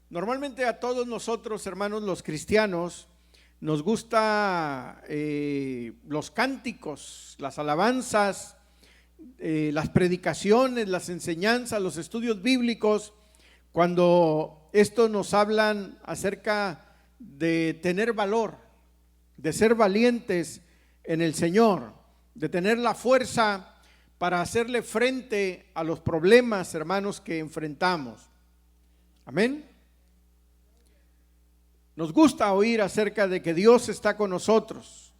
Normalmente a todos nosotros, hermanos, los cristianos, nos gusta los cánticos, las alabanzas, las predicaciones, las enseñanzas, los estudios bíblicos, cuando estos nos hablan acerca de tener valor, de ser valientes en el Señor, de tener la fuerza para hacerle frente a los problemas, hermanos, que enfrentamos. Amén. Nos gusta oír acerca de que Dios está con nosotros,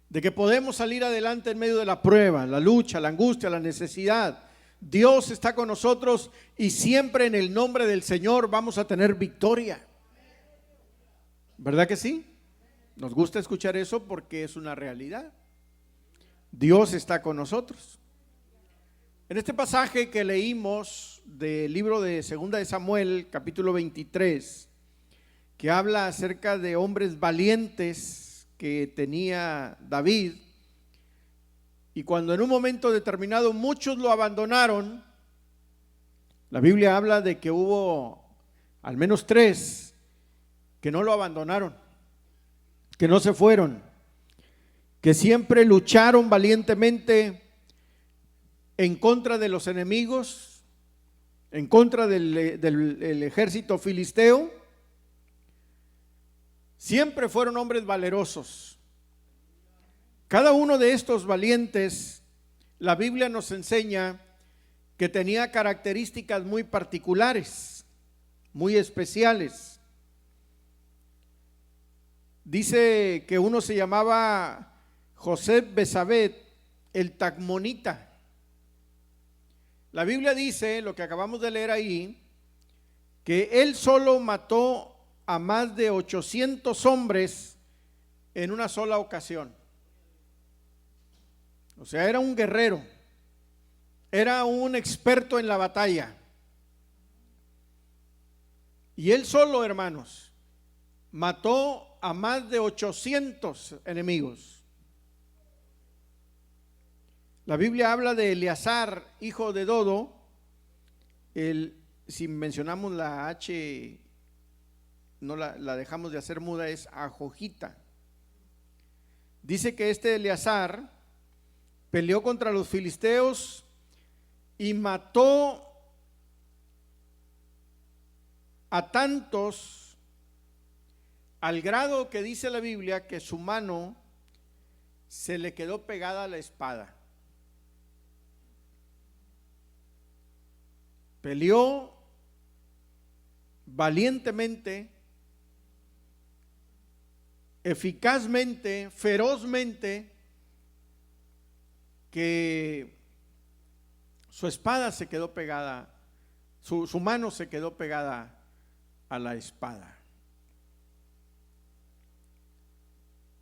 de que podemos salir adelante en medio de la prueba, la lucha, la angustia, la necesidad. Dios está con nosotros y siempre en el nombre del Señor vamos a tener victoria. ¿Verdad que sí? Nos gusta escuchar eso porque es una realidad. Dios está con nosotros. En este pasaje que leímos del libro de 2 de Samuel, capítulo 23, que habla acerca de hombres valientes que tenía David, y cuando en un momento determinado muchos lo abandonaron, la Biblia habla de que hubo al menos 3 que no lo abandonaron, que no se fueron, que siempre lucharon valientemente en contra de los enemigos, en contra del ejército filisteo. Siempre fueron hombres valerosos. Cada uno de estos valientes, la Biblia nos enseña que tenía características muy particulares, muy especiales. Dice que uno se llamaba José Besabet, el Tacmonita. La Biblia dice, lo que acabamos de leer ahí, que él solo mató a más de 800 hombres en una sola ocasión. O sea, era un guerrero, era un experto en la batalla. Y él solo, hermanos, mató a más de 800 enemigos. La Biblia habla de Eleazar, hijo de Dodo. Si mencionamos la H, no la dejamos de hacer muda, es Ajojita. Dice que este Eleazar peleó contra los filisteos y mató a tantos, al grado que dice la Biblia que su mano se le quedó pegada a la espada. Peleó valientemente, eficazmente, ferozmente, que su espada se quedó pegada, su mano se quedó pegada a la espada.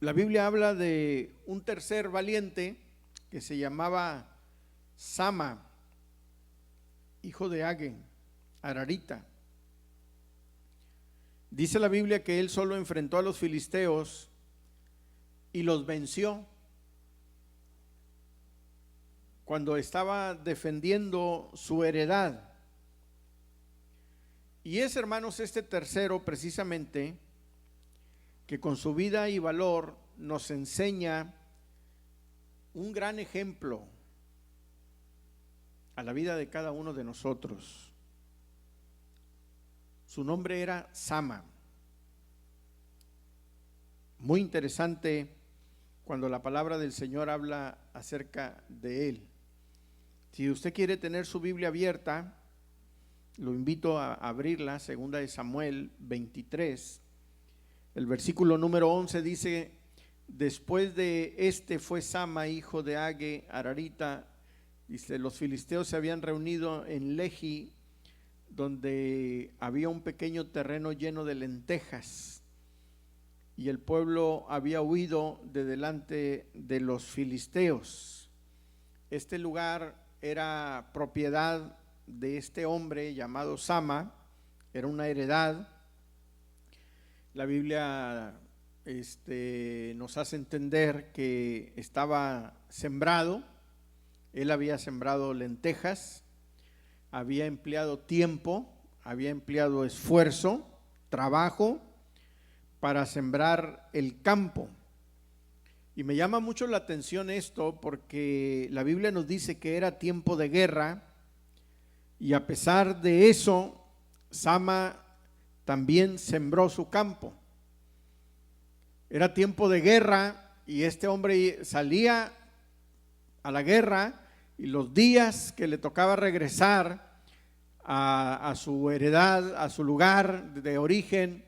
La Biblia habla de un tercer valiente que se llamaba Sama, hijo de Age, Ararita. Dice la Biblia que él solo enfrentó a los filisteos y los venció cuando estaba defendiendo su heredad. Y es, hermanos, este tercero precisamente que con su vida y valor nos enseña un gran ejemplo a la vida de cada uno de nosotros. Su nombre era Sama. Muy interesante cuando la palabra del Señor habla acerca de él. Si usted quiere tener su Biblia abierta, lo invito a abrirla, 2 de Samuel 23. El versículo número 11 dice: después de este fue Sama, hijo de Age, Ararita. Dice, los filisteos se habían reunido en Lehi, donde había un pequeño terreno lleno de lentejas, y el pueblo había huido de delante de los filisteos. Este lugar era propiedad de este hombre llamado Sama, era una heredad. La Biblia nos hace entender que estaba sembrado. Él había sembrado lentejas, había empleado tiempo, había empleado esfuerzo, trabajo para sembrar el campo. Y me llama mucho la atención esto porque la Biblia nos dice que era tiempo de guerra y a pesar de eso, Sama también sembró su campo. Era tiempo de guerra y este hombre salía a la guerra y los días que le tocaba regresar a su heredad, a su lugar de origen,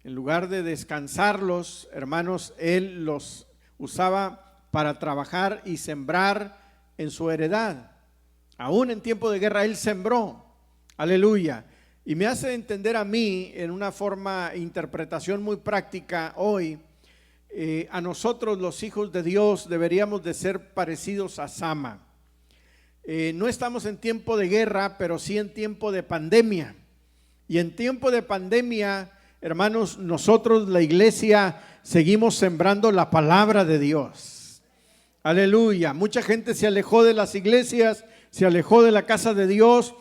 en lugar de descansarlos, hermanos, él los usaba para trabajar y sembrar en su heredad. Aún en tiempo de guerra él sembró, aleluya. Y me hace entender a mí en una forma, interpretación muy práctica hoy, a nosotros los hijos de Dios deberíamos de ser parecidos a Sama. No estamos en tiempo de guerra, pero sí en tiempo de pandemia. Y en tiempo de pandemia, hermanos, nosotros la iglesia seguimos sembrando la palabra de Dios. Aleluya. Mucha gente se alejó de las iglesias, se alejó de la casa de Dios,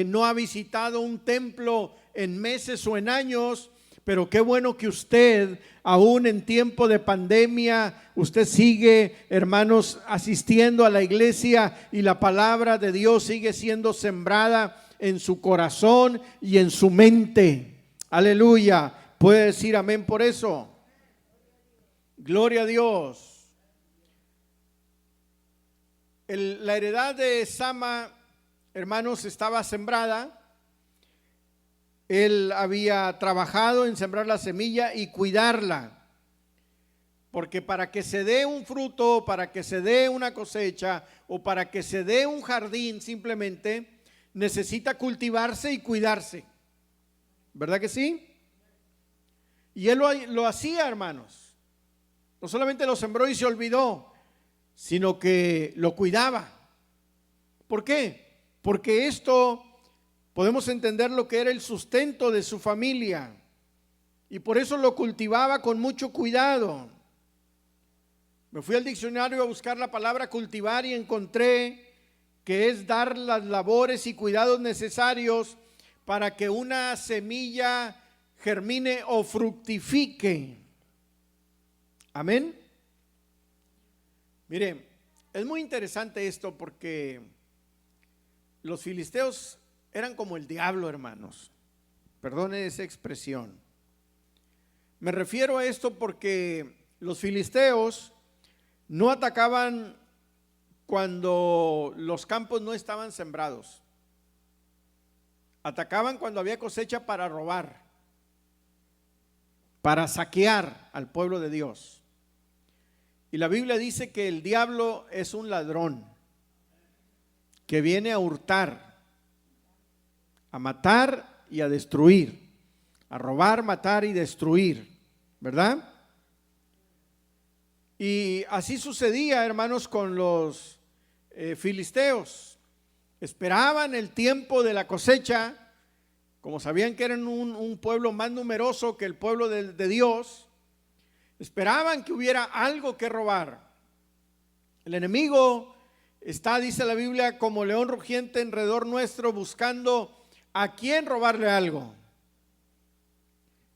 no ha visitado un templo en meses o en años. Pero qué bueno que usted, aún en tiempo de pandemia, usted sigue, hermanos, asistiendo a la iglesia y la palabra de Dios sigue siendo sembrada en su corazón y en su mente. Aleluya. ¿Puede decir amén por eso? Gloria a Dios. La heredad de Sama, hermanos, estaba sembrada. Él había trabajado en sembrar la semilla y cuidarla, porque para que se dé un fruto, para que se dé una cosecha o para que se dé un jardín, simplemente necesita cultivarse y cuidarse. ¿Verdad que sí? Y él lo hacía, hermanos. No solamente lo sembró y se olvidó, sino que lo cuidaba. ¿Por qué? Porque esto podemos entender lo que era el sustento de su familia y por eso lo cultivaba con mucho cuidado. Me fui al diccionario a buscar la palabra cultivar y encontré que es dar las labores y cuidados necesarios para que una semilla germine o fructifique. Amén. Mire, es muy interesante esto porque los filisteos eran como el diablo, hermanos. Perdone esa expresión. Me refiero a esto porque los filisteos no atacaban cuando los campos no estaban sembrados. Atacaban cuando había cosecha para robar, para saquear al pueblo de Dios. Y la Biblia dice que el diablo es un ladrón que viene a hurtar, a matar y a destruir, a robar, matar y destruir, ¿verdad? Y así sucedía, hermanos, con los filisteos. Esperaban el tiempo de la cosecha, como sabían que eran un pueblo más numeroso que el pueblo de Dios, esperaban que hubiera algo que robar. El enemigo está, dice la Biblia, como león rugiente alrededor nuestro, buscando a quién robarle algo.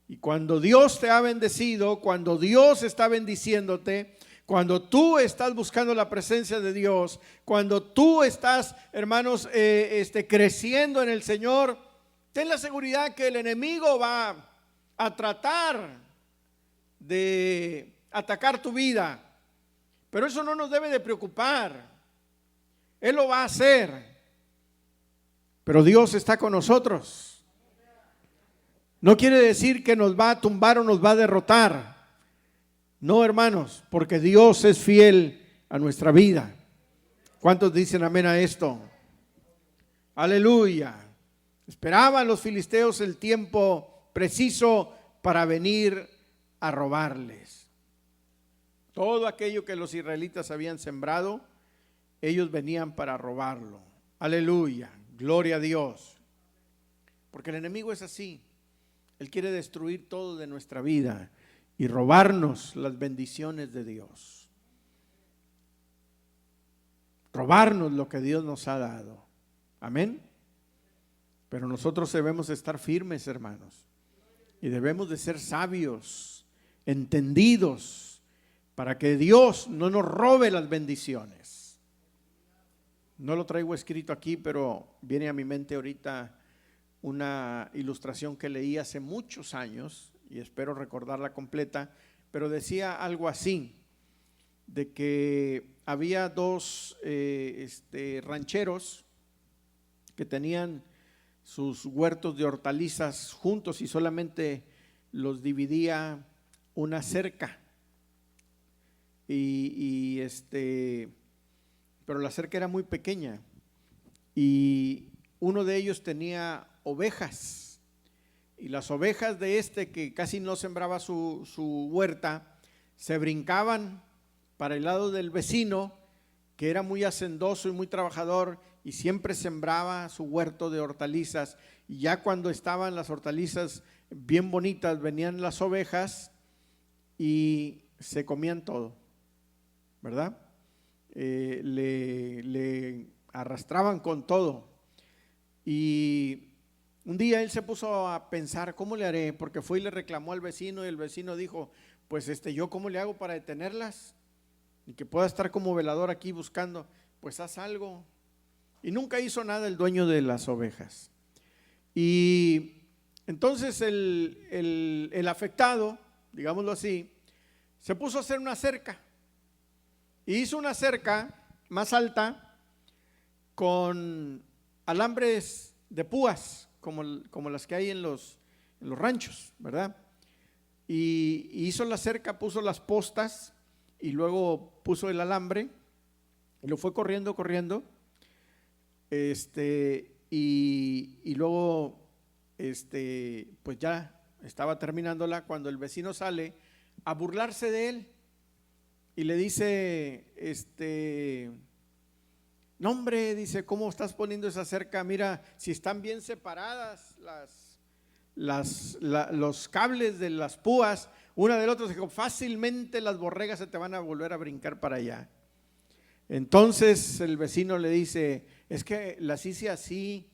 Y cuando Dios te ha bendecido, cuando Dios está bendiciéndote, cuando tú estás buscando la presencia de Dios, cuando tú estás, hermanos, creciendo en el Señor, ten la seguridad que el enemigo va a tratar de atacar tu vida. Pero eso no nos debe de preocupar. Él lo va a hacer. Pero Dios está con nosotros. No quiere decir que nos va a tumbar o nos va a derrotar. No, hermanos, porque Dios es fiel a nuestra vida. ¿Cuántos dicen amén a esto? Aleluya. Esperaban los filisteos el tiempo preciso para venir a robarles. Todo aquello que los israelitas habían sembrado, ellos venían para robarlo. Aleluya. Gloria a Dios. Porque el enemigo es así. Él quiere destruir todo de nuestra vida y robarnos las bendiciones de Dios. Robarnos lo que Dios nos ha dado. Amén. Pero nosotros debemos estar firmes, hermanos, y debemos de ser sabios, entendidos, para que Dios no nos robe las bendiciones. No lo traigo escrito aquí, pero viene a mi mente ahorita una ilustración que leí hace muchos años y espero recordarla completa, pero decía algo así, de que había dos rancheros que tenían sus huertos de hortalizas juntos y solamente los dividía una cerca. Pero la cerca era muy pequeña y uno de ellos tenía ovejas, y las ovejas de que casi no sembraba su huerta, se brincaban para el lado del vecino, que era muy hacendoso y muy trabajador y siempre sembraba su huerto de hortalizas, y ya cuando estaban las hortalizas bien bonitas, venían las ovejas y se comían todo, ¿verdad? Le arrastraban con todo. Y un día él se puso a pensar, ¿cómo le haré? Porque fue y le reclamó al vecino, y el vecino dijo, pues yo ¿cómo le hago para detenerlas? Y que pueda estar como velador aquí buscando. Pues haz algo. Y nunca hizo nada el dueño de las ovejas. Y entonces el afectado, digámoslo así, se puso a hacer una cerca. Y hizo una cerca más alta con alambres de púas, como las que hay en los ranchos, ¿verdad? Y hizo la cerca, puso las postas y luego puso el alambre y lo fue corriendo, y luego pues ya estaba terminándola cuando el vecino sale a burlarse de él y le dice, no hombre, dice, ¿cómo estás poniendo esa cerca? Mira, si están bien separadas los cables de las púas una del otro, fácilmente las borregas se te van a volver a brincar para allá. Entonces el vecino le dice, es que las hice así,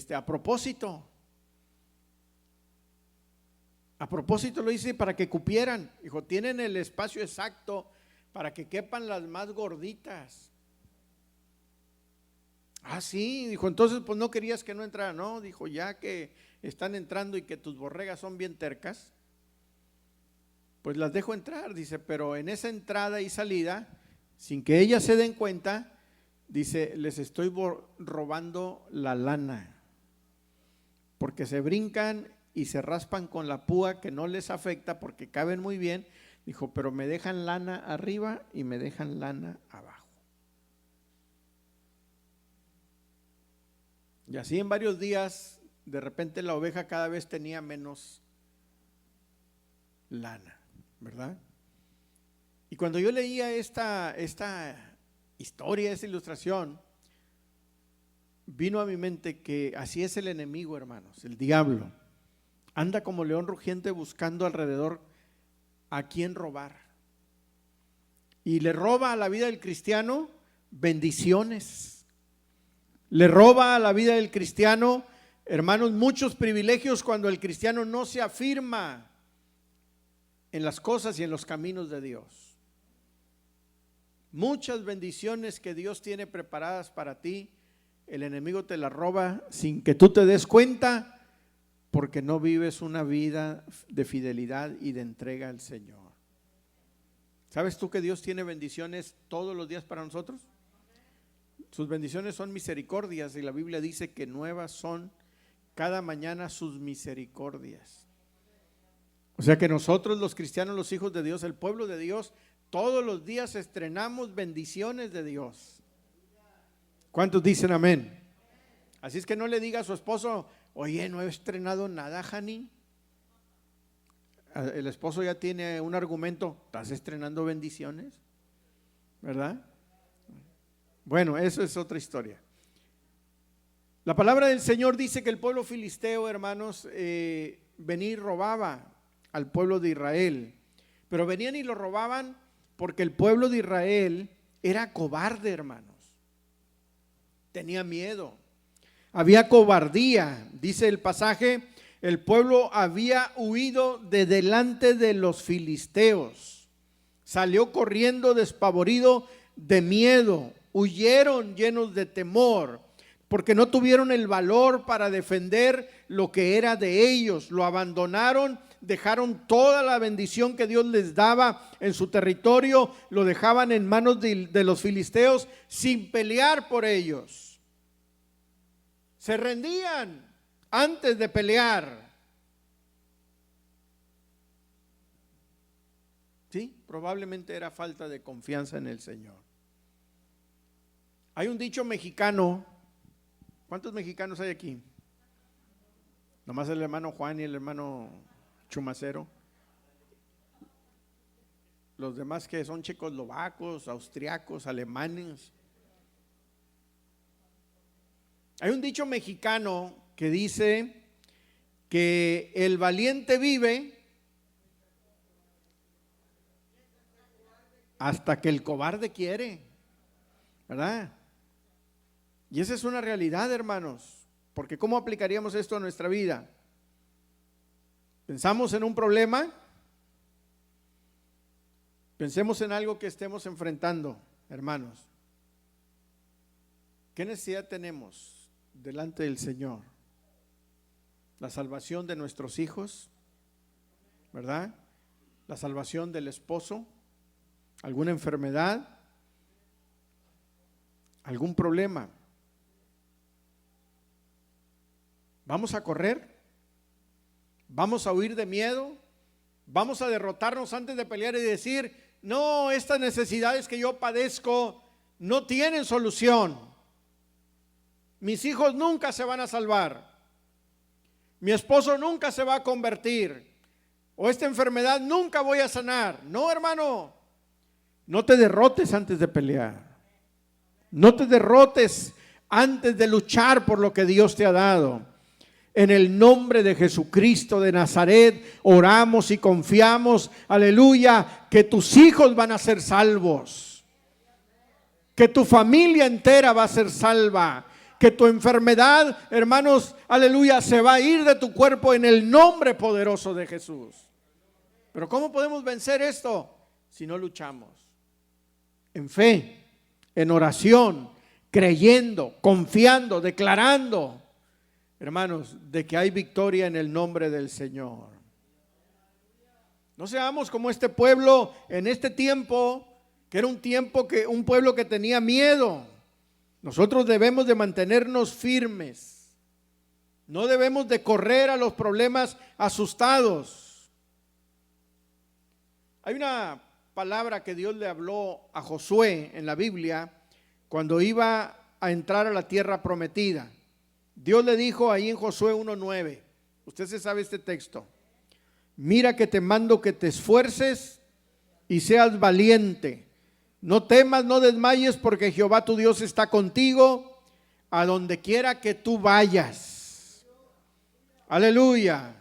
a propósito lo hice para que cupieran. Dijo, tienen el espacio exacto para que quepan las más gorditas. Ah, sí, dijo, entonces pues no querías que no entrara. No, dijo, ya que están entrando y que tus borregas son bien tercas, pues las dejo entrar, dice, pero en esa entrada y salida, sin que ellas se den cuenta, dice, les estoy robando la lana, porque se brincan y se raspan con la púa que no les afecta porque caben muy bien. Dijo, pero me dejan lana arriba y me dejan lana abajo. Y así en varios días, de repente la oveja cada vez tenía menos lana, ¿verdad? Y cuando yo leía esta historia, esta ilustración, vino a mi mente que así es el enemigo, hermanos, el diablo. Anda como león rugiente buscando alrededor a quién robar. Y le roba a la vida del cristiano bendiciones. Le roba a la vida del cristiano, hermanos, muchos privilegios cuando el cristiano no se afirma en las cosas y en los caminos de Dios. Muchas bendiciones que Dios tiene preparadas para ti, el enemigo te las roba sin que tú te des cuenta, porque no vives una vida de fidelidad y de entrega al Señor. ¿Sabes tú que Dios tiene bendiciones todos los días para nosotros? Sus bendiciones son misericordias y la Biblia dice que nuevas son cada mañana sus misericordias. O sea que nosotros los cristianos, los hijos de Dios, el pueblo de Dios, todos los días estrenamos bendiciones de Dios. ¿Cuántos dicen amén? Así es que no le diga a su esposo, oye, no he estrenado nada, Jani. El esposo ya tiene un argumento, ¿estás estrenando bendiciones? ¿Verdad? Bueno, eso es otra historia. La palabra del Señor dice que el pueblo filisteo, hermanos, venía y robaba al pueblo de Israel, pero venían y lo robaban porque el pueblo de Israel era cobarde, hermanos, tenía miedo. había cobardía. Dice el pasaje, el pueblo había huido de delante de los filisteos. Salió corriendo despavorido de miedo. Huyeron llenos de temor, porque no tuvieron el valor para defender lo que era de ellos. Lo abandonaron, dejaron toda la bendición que Dios les daba en su territorio, lo dejaban en manos de los filisteos sin pelear por ellos. Se rendían antes de pelear. Sí, probablemente era falta de confianza en el Señor. Hay un dicho mexicano. ¿Cuántos mexicanos hay aquí? Nomás el hermano Juan y el hermano Chumacero. Los demás que son checoslovacos, austriacos, alemanes. Hay un dicho mexicano que dice que el valiente vive hasta que el cobarde quiere, ¿verdad? Y esa es una realidad, hermanos, porque ¿cómo aplicaríamos esto a nuestra vida? Pensamos en un problema, pensemos en algo que estemos enfrentando, hermanos. ¿Qué necesidad tenemos delante del Señor? La salvación de nuestros hijos, ¿verdad? La salvación del esposo, alguna enfermedad, algún problema. ¿Vamos a correr? ¿Vamos a huir de miedo? ¿Vamos a derrotarnos antes de pelear y decir, no, estas necesidades que yo padezco no tienen solución? Mis hijos nunca se van a salvar. Mi esposo nunca se va a convertir. O esta enfermedad nunca voy a sanar. No, hermano, no te derrotes antes de pelear. No te derrotes antes de luchar por lo que Dios te ha dado. En el nombre de Jesucristo de Nazaret oramos y confiamos, aleluya, que tus hijos van a ser salvos, que tu familia entera va a ser salva, que tu enfermedad, hermanos, aleluya, se va a ir de tu cuerpo en el nombre poderoso de Jesús. Pero ¿cómo podemos vencer esto? Si no luchamos en fe, en oración, creyendo, confiando, declarando, hermanos, de que hay victoria en el nombre del Señor. No seamos como este pueblo en este tiempo, que era un pueblo que tenía miedo. Nosotros debemos de mantenernos firmes. No debemos de correr a los problemas asustados. Hay una palabra que Dios le habló a Josué en la Biblia cuando iba a entrar a la tierra prometida. Dios le dijo ahí en Josué 1:9, usted se sabe este texto: mira que te mando que te esfuerces y seas valiente. No temas, no desmayes, porque Jehová tu Dios está contigo a donde quiera que tú vayas. Aleluya.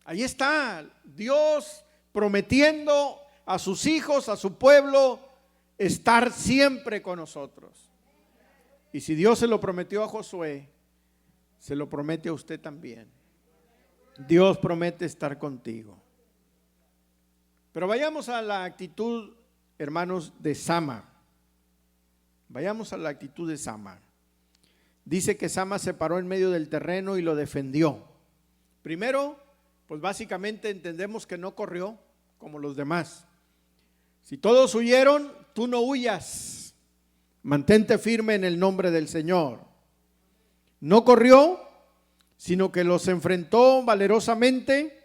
Ahí está Dios prometiendo a sus hijos, a su pueblo, estar siempre con nosotros. Y si Dios se lo prometió a Josué, se lo promete a usted también. Dios promete estar contigo. Pero vayamos a la actitud, hermanos, de Sama. Vayamos a la actitud de Sama. Dice que Sama se paró en medio del terreno y lo defendió. Primero, pues básicamente entendemos que no corrió como los demás. Si todos huyeron, tú no huyas. Mantente firme en el nombre del Señor. No corrió, sino que los enfrentó valerosamente.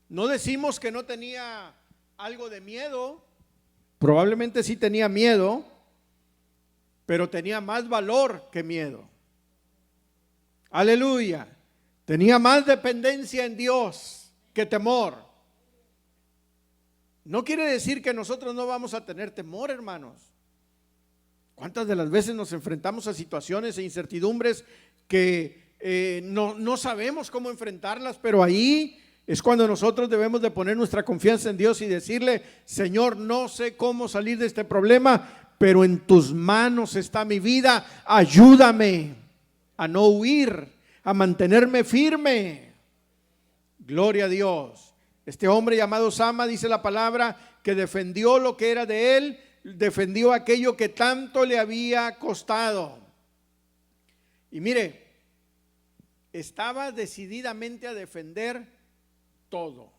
No decimos que no tenía algo de miedo, probablemente sí tenía miedo, pero tenía más valor que miedo. Aleluya. Tenía más dependencia en Dios que temor. No quiere decir que nosotros no vamos a tener temor, hermanos. ¿Cuántas de las veces nos enfrentamos a situaciones e incertidumbres que no sabemos cómo enfrentarlas? Pero ahí es cuando nosotros debemos de poner nuestra confianza en Dios y decirle: Señor, no sé cómo salir de este problema, pero en tus manos está mi vida, ayúdame. a no huir, a mantenerme firme. Gloria a Dios. Este hombre llamado Sama, dice la palabra, que defendió lo que era de él, defendió aquello que tanto le había costado. Y mire, estaba decididamente a defender todo.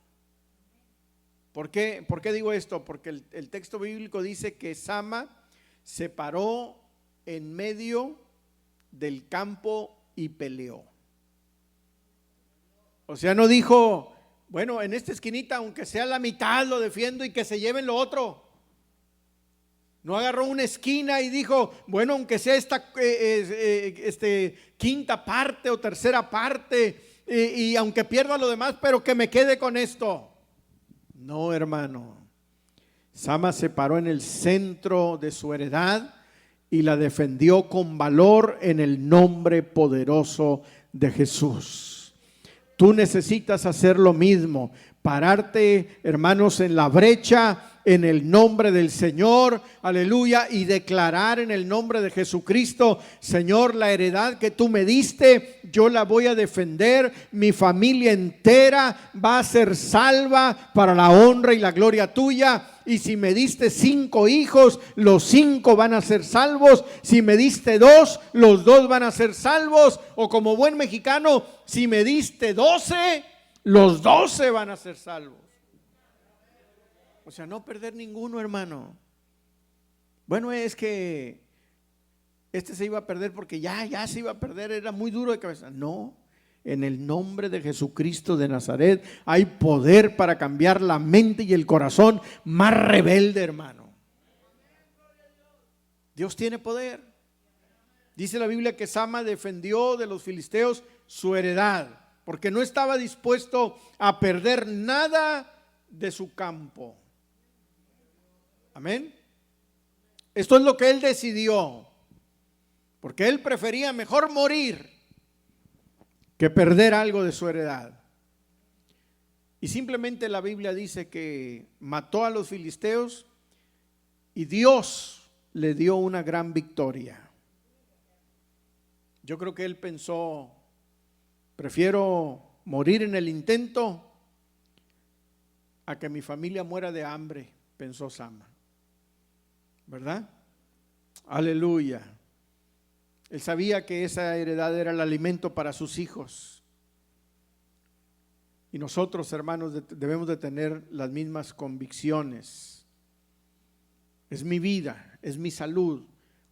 ¿Por qué digo esto? Porque el texto bíblico dice que Sama se paró en medio del campo y peleó. O sea, no dijo, bueno, en esta esquinita, aunque sea la mitad, lo defiendo y que se lleven lo otro. No agarró una esquina y dijo, bueno, aunque sea esta quinta parte o tercera parte, y aunque pierda lo demás, pero que me quede con esto. No, hermano. Sama se paró en el centro de su heredad y la defendió con valor en el nombre poderoso de Jesús. Tú necesitas hacer lo mismo, pararte, hermanos, en la brecha, en el nombre del Señor, aleluya, y declarar en el nombre de Jesucristo: Señor, la heredad que tú me diste, yo la voy a defender, mi familia entera va a ser salva para la honra y la gloria tuya. Y si me diste 5 hijos, los 5 van a ser salvos. Si me diste 2, los 2 van a ser salvos. O como buen mexicano, si me diste 12, los 12 van a ser salvos. O sea, no perder ninguno, hermano. Bueno, es que este se iba a perder porque ya se iba a perder, era muy duro de cabeza. No, en el nombre de Jesucristo de Nazaret hay poder para cambiar la mente y el corazón más rebelde, hermano. Dios tiene poder. Dice la Biblia que Sama defendió de los filisteos su heredad, porque no estaba dispuesto a perder nada de su campo. Amén. Esto es lo que él decidió, porque él prefería mejor morir que perder algo de su heredad. Y simplemente la Biblia dice que mató a los filisteos y Dios le dio una gran victoria. Yo creo que él pensó, prefiero morir en el intento a que mi familia muera de hambre, pensó Sama. ¿Verdad? Aleluya. Él sabía que esa heredad era el alimento para sus hijos. Y nosotros, hermanos, debemos de tener las mismas convicciones. Es mi vida, es mi salud,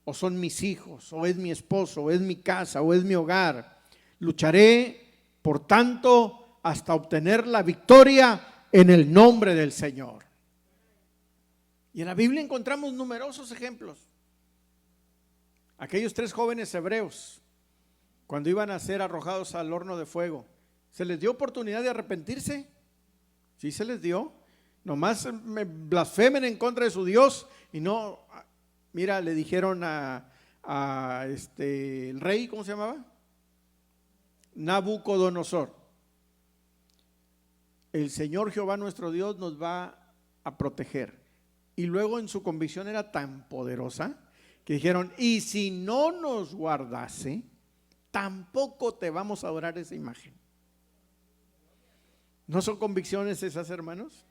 o son mis hijos, o es mi esposo, o es mi casa, o es mi hogar. Lucharé, por tanto, hasta obtener la victoria en el nombre del Señor. Y en la Biblia encontramos numerosos ejemplos. Aquellos 3 jóvenes hebreos, cuando iban a ser arrojados al horno de fuego, ¿se les dio oportunidad de arrepentirse? Sí, se les dio. Nomás me blasfemen en contra de su Dios y no, mira, le dijeron el rey, ¿cómo se llamaba? Nabucodonosor: el Señor Jehová nuestro Dios nos va a proteger. Y luego en su convicción era tan poderosa que dijeron: y si no nos guardase, tampoco te vamos a adorar esa imagen. ¿No son convicciones esas, hermanos?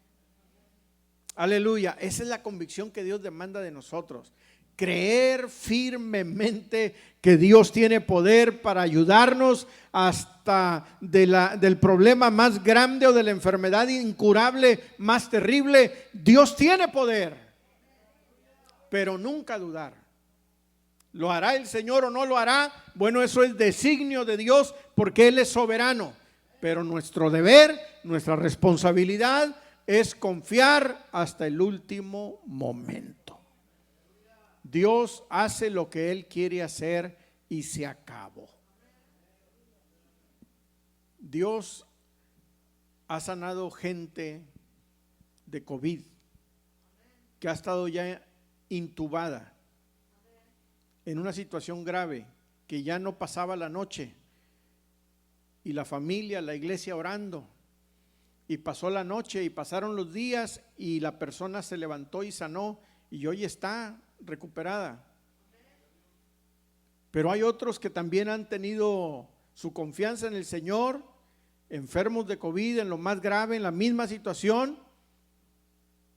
Aleluya. Esa es la convicción que Dios demanda de nosotros. Creer firmemente que Dios tiene poder para ayudarnos hasta del problema más grande o de la enfermedad incurable más terrible. Dios tiene poder, pero nunca dudar. ¿Lo hará el Señor o no lo hará? Bueno, eso es designio de Dios porque Él es soberano. Pero nuestro deber, nuestra responsabilidad es confiar hasta el último momento. Dios hace lo que Él quiere hacer y se acabó. Dios ha sanado gente de COVID que ha estado ya intubada en una situación grave, que ya no pasaba la noche, y la familia, la iglesia orando, y pasó la noche y pasaron los días y la persona se levantó y sanó y hoy está recuperada. Pero hay otros que también han tenido su confianza en el Señor, enfermos de COVID, en lo más grave, en la misma situación,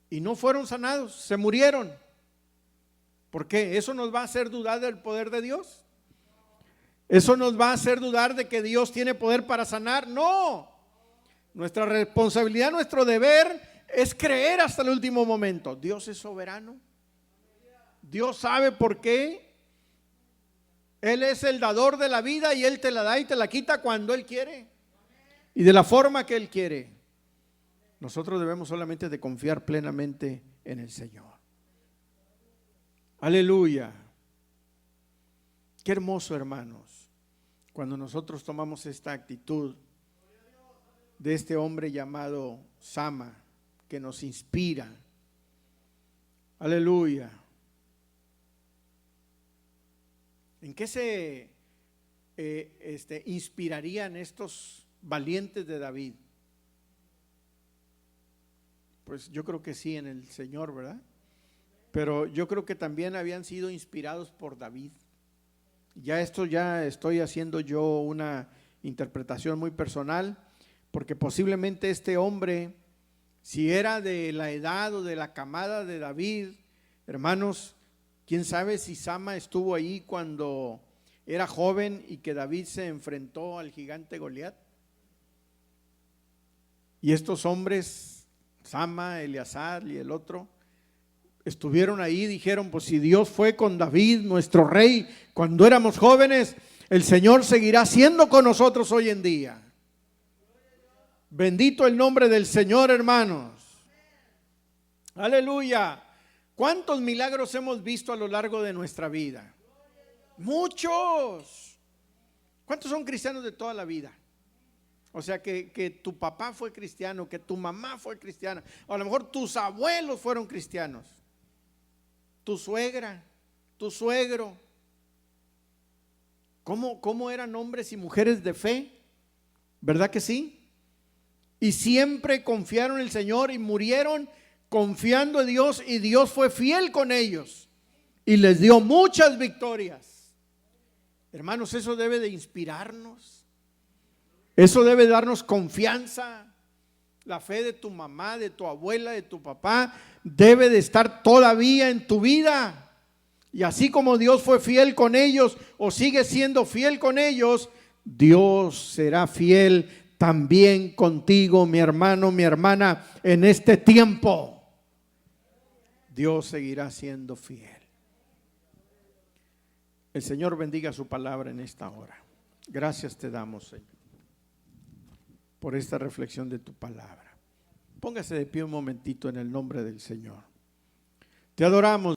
y no fueron sanados, se murieron. ¿Por qué? ¿Eso nos va a hacer dudar del poder de Dios? ¿Eso nos va a hacer dudar de que Dios tiene poder para sanar? No. Nuestra responsabilidad, nuestro deber es creer hasta el último momento. Dios es soberano. Dios sabe por qué. Él es el dador de la vida y Él te la da y te la quita cuando Él quiere y de la forma que Él quiere. Nosotros debemos solamente de confiar plenamente en el Señor. Aleluya. Qué hermoso, hermanos, cuando nosotros tomamos esta actitud de este hombre llamado Sama, que nos inspira. Aleluya. ¿En qué se inspirarían estos valientes de David? Pues yo creo que sí, en el Señor, ¿verdad? Pero yo creo que también habían sido inspirados por David. Ya estoy haciendo yo una interpretación muy personal, porque posiblemente este hombre, si era de la edad o de la camada de David, hermanos, quién sabe si Sama estuvo ahí cuando era joven y que David se enfrentó al gigante Goliat. Y estos hombres, Sama, Eleazar y el otro, estuvieron ahí y dijeron, pues si Dios fue con David, nuestro rey, cuando éramos jóvenes, el Señor seguirá siendo con nosotros hoy en día. Bendito el nombre del Señor, hermanos. Aleluya. ¿Cuántos milagros hemos visto a lo largo de nuestra vida? Muchos. ¿Cuántos son cristianos de toda la vida? O sea, que tu papá fue cristiano, que tu mamá fue cristiana, o a lo mejor tus abuelos fueron cristianos, tu suegra, tu suegro. ¿Cómo eran hombres y mujeres de fe? ¿Verdad que sí? Y siempre confiaron en el Señor y murieron confiando en Dios, y Dios fue fiel con ellos y les dio muchas victorias. Hermanos, eso debe de inspirarnos. Eso debe darnos confianza. La fe de tu mamá, de tu abuela, de tu papá debe de estar todavía en tu vida. Y así como Dios fue fiel con ellos o sigue siendo fiel con ellos, Dios será fiel también contigo, mi hermano, mi hermana, en este tiempo. Dios seguirá siendo fiel. El Señor bendiga su palabra en esta hora. Gracias te damos, Señor, por esta reflexión de tu palabra. Póngase de pie un momentito en el nombre del Señor. Te adoramos.